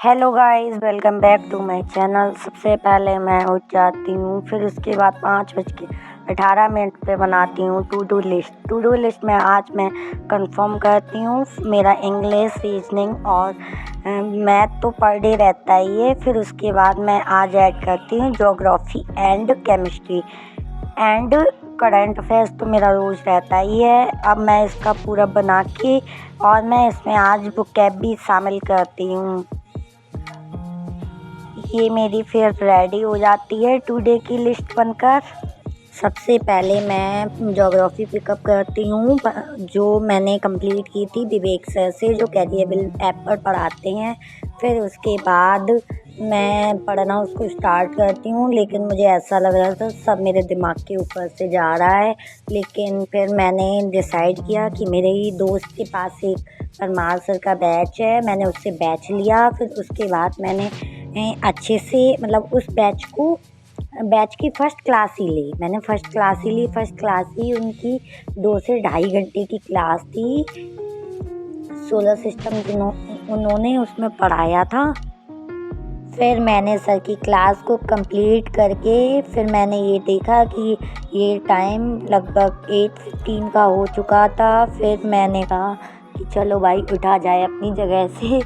Hello guys, welcome back to my channel. सबसे पहले मैं उठ जाती हूँ, फिर उसके बाद 5:18 पे बनाती हूँ टू डू लिस्ट में आज मैं कंफर्म करती हूँ मेरा इंग्लिश, रीजनिंग और मैथ तो पर डे रहता ही है। फिर उसके बाद मैं आज ऐड करती हूँ geography and chemistry and current affairs तो मेरा रोज़ रहता ही है। अब मैं इसका पूरा बना के और मैं इसमें आज वोकैब भी शामिल करती हूँ। ये मेरी फिर रेडी हो जाती है टुडे की लिस्ट बनकर। सबसे पहले मैं ज्योग्राफी पिकअप करती हूँ जो मैंने कंप्लीट की थी विवेक सर से, जो कैरियबल ऐप पर पढ़ाते हैं। फिर उसके बाद मैं पढ़ना उसको स्टार्ट करती हूँ, लेकिन मुझे ऐसा लग रहा था सब मेरे दिमाग के ऊपर से जा रहा है। लेकिन फिर मैंने डिसाइड किया कि मेरे ही दोस्त के पास एक परमार सर का बैच है, मैंने उससे बैच लिया। फिर उसके बाद मैंने अच्छे से उस बैच की फ़र्स्ट क्लास ही ली। मैंने फ़र्स्ट क्लास ही उनकी 2 से ढाई घंटे की क्लास थी। सोलर सिस्टम उन्होंने उसमें पढ़ाया था। फिर मैंने सर की क्लास को कंप्लीट करके फिर मैंने ये देखा कि ये टाइम लगभग 8:15 का हो चुका था। फिर मैंने कहा कि चलो भाई उठा जाए अपनी जगह से।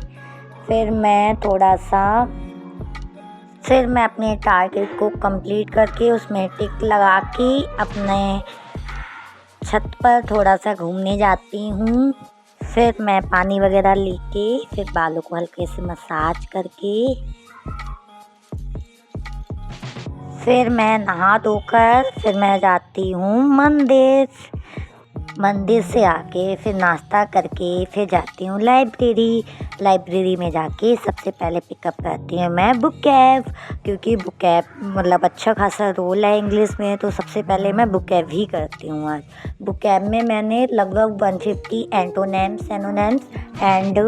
फिर मैं अपने टारगेट को कंप्लीट करके उसमें टिक लगा के अपने छत पर थोड़ा सा घूमने जाती हूँ। फिर मैं पानी वगैरह लेके फिर बालों को हल्के से मसाज करके फिर मैं नहा धोकर फिर मैं जाती हूँ मंदिर से आके फिर नाश्ता करके फिर जाती हूँ लाइब्रेरी में जाके सबसे पहले पिकअप करती हूँ मैं वोकैब, क्योंकि वोकैब अच्छा खासा रोल है इंग्लिश में, तो सबसे पहले मैं वोकैब ही करती हूँ। आज वोकैब में मैंने लगभग 150 antonyms and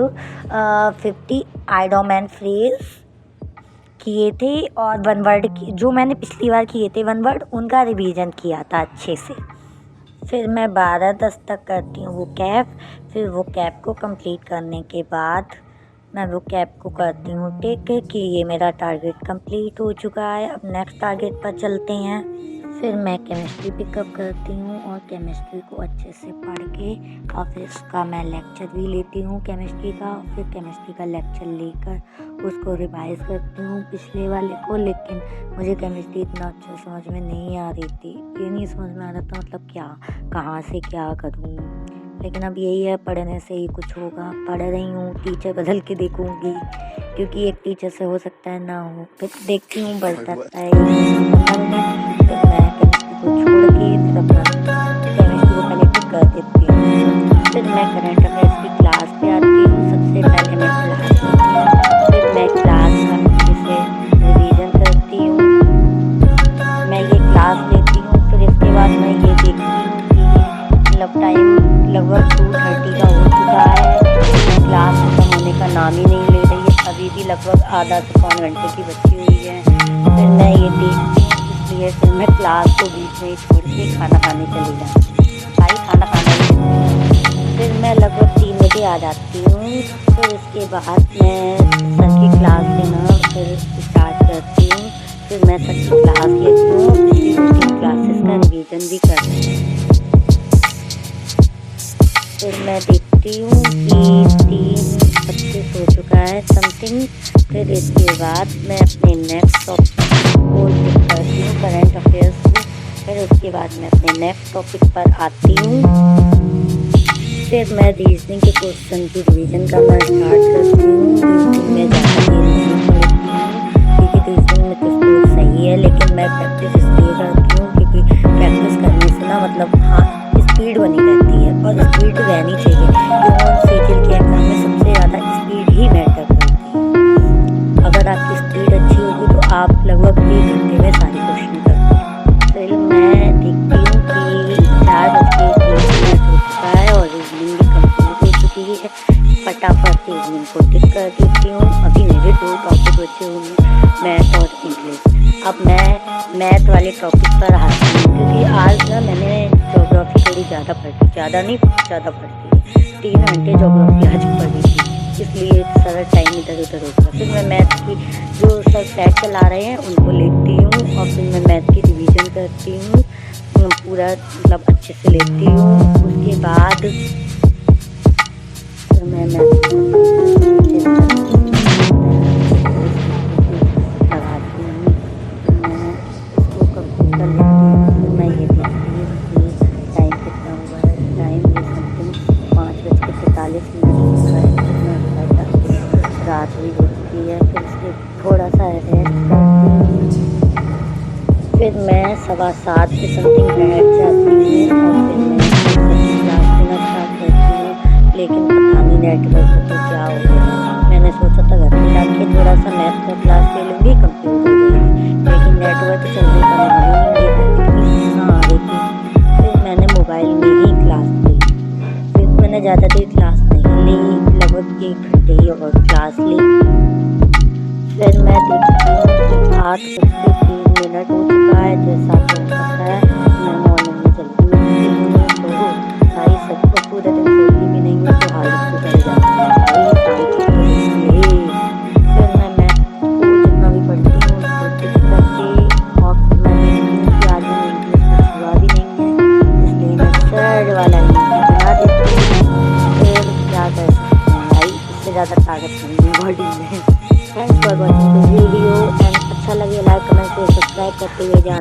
50 idiom and phrase किए थे, और 1 वर्ड जो मैंने पिछली बार किए थे 1 वर्ड उनका रिवीजन किया था अच्छे से। फिर मैं 12:10 तक करती हूँ वोकैब। फिर वोकैब को कंप्लीट करने के बाद मैं वोकैब को करती हूँ टिक कि ये मेरा टारगेट कंप्लीट हो चुका है। अब नेक्स्ट टारगेट पर चलते हैं। फिर मैं केमिस्ट्री पिकअप करती हूँ और केमिस्ट्री को अच्छे से पढ़ के और फिर उसका मैं लेक्चर भी लेती हूँ केमिस्ट्री का। फिर केमिस्ट्री का लेक्चर लेकर उसको रिवाइज़ करती हूँ पिछले वाले को, लेकिन मुझे केमिस्ट्री इतना अच्छा समझ में नहीं आ रही थी। ये नहीं समझ में आ रहा था कहाँ से क्या करूँ, लेकिन अब यही है, पढ़ने से ही कुछ होगा। पढ़ रही हूँ, टीचर बदल के देखूँगी, क्योंकि एक टीचर से हो सकता है ना हो। फिर देखती हूँ बढ़ता है। फिर मैं केमिस्ट्री को छोड़ के फिर अपना केमिस्ट्री को पहले टिक कर देती हूँ। फिर मैं करंट अफेयर्स की क्लास पे आती हूँ। सबसे पहले मैं क्लास लेती हूँ, फिर मैं क्लास का अच्छे से रिवीजन करती हूँ। मैं ये क्लास लेती हूँ, फिर इसके बाद मैं ये देखती हूँ कि टाइम लगभग 2:30 का हो चुका है। क्लास खत्म होने का नाम ही नहीं ले रही है, अभी भी लगभग आधा से 3 घंटे की बची हुई है। फिर मैं ये देखती हूँ, इसलिए फिर मैं क्लास को बीच में ही छोड़ के खाना खाने चली जाती हूँ। खाना फिर मैं लगभग 3 बजे आ जाती हूँ। फिर उसके बाद मैं सर की क्लास लेना फिर स्टार्ट करती हूँ। फिर मैं सर की क्लास लेती हूँ, पिछली 2-3 क्लासेस का रिवीजन भी करती हूँ। फिर मैं देखती हूँ कि 3:25 हो चुका है समथिंग। फिर इसके बाद मैं अपने नेक्स्ट टॉपिक को टिक करती हूँ, करंट अफेयर्स को। फिर उसके बाद मैं अपने नेक्स्ट टॉपिक पर आती हूँ। फिर मैं रीजनिंग के क्वेश्चन की रिवीजन करना स्टार्ट करती हूँ। रीजनिंग में ज़्यादा देर नहीं पढ़ती हूँ, क्योंकि रीजनिंग में तो स्कोर सही है, लेकिन मैं प्रैक्टिस इसलिए करती हूँ क्योंकि प्रैक्टिस करने से ना स्पीड बनी रहती है, और स्पीड रहनी चाहिए, क्योंकि सीजीएल के एग्ज़ाम में सबसे ज़्यादा स्पीड ही मैटर करती है। अगर आपकी स्पीड अच्छी होगी तो आप लगभग 1 घंटे में सारे क्वेश्चन करते हैं। फिर मैं देखती हूँ कि 4:30 हो चुका है और रीजनिंग भी कंप्लीट हो चुकी है। फटाफट रीजनिंग को टिक कर देती हूँ। अभी मेरे 2 टॉपिक बचे हुए हैं, मैथ और इंग्लिश। अब मैं मैथ वाले टॉपिक पर आती हूँ, क्योंकि आज ना मैंने ज्योग्राफी थोड़ी ज़्यादा पढ़ी, ज़्यादा पढ़ी थी। 3 घंटे ज्योग्राफी आज पढ़ी थी। इसलिए सारा टाइम इधर उधर होता है। फिर मैं मैथ की जो सर फ्लैट चला रहे हैं उनको लेती हूँ और फिर मैं मैथ की रिवीजन करती हूँ, पूरा मतलब अच्छे से लेती हूँ। उसके बाद फिर मैं मैथ लगाती हूँ, मैं इसको कंप्लीट कर लेती हूँ। फिर मैं ये देखती हूँ कि टाइम कितना हुआ है। टाइम ये समथिंग 5:43 हो रहा है। फिर मैं घर जाती हूँ, रात भी हो चुकी है। फिर इसके थोड़ा सा रेस्ट करती हूँ। फिर मैं 7:15 पे समथिंग बैठ जाती हूँ और फिर मैं क्लास लेना स्टार्ट करती हूँ। लेकिन पता नहीं नेटवर्क को क्या हो गया। मैंने सोचा था घर पे जाके थोड़ा सा मैथ का क्लास ले लूँगी, कंप्लीट हो जाएगी, लेकिन नेटवर्क चलने का नाम ही नहीं ले रहा। इतनी कहाँ आ रही थी। फिर मैंने मोबाइल में ही क्लास ली। फिर मैंने ज़्यादा देर क्लास नहीं ली, लगभग 1 घंटे ही और क्लास ली। फिर मैं देखती हूँ कि 8:03 हो चुका है। जैसा आपको पता है मैं मॉर्निंग में जल्दी उठती हूँ, तो भाई सबको पूरे दिन सोती भी नहीं हूँ, तो हालत सुधर जाती है भाई, शाम तक तो सोती है। फिर मैं मैथ को जितना भी पढ़ती हूँ उसको टिक करके और फिर मैं देखती हूँ कि आज मैंने इंग्लिश कुछ हुआ भी नहीं है, इसलिए मैं थर्ड वाला इंग्लिश बना देती हूँ। फिर क्या कर सकते हैं भाई, इससे ज़्यादा ताकत नहीं है बॉडी में। Thanks for watching this video and अच्छा लगे लाइक कमेंट शेयर सब्सक्राइब करते हुए जाना।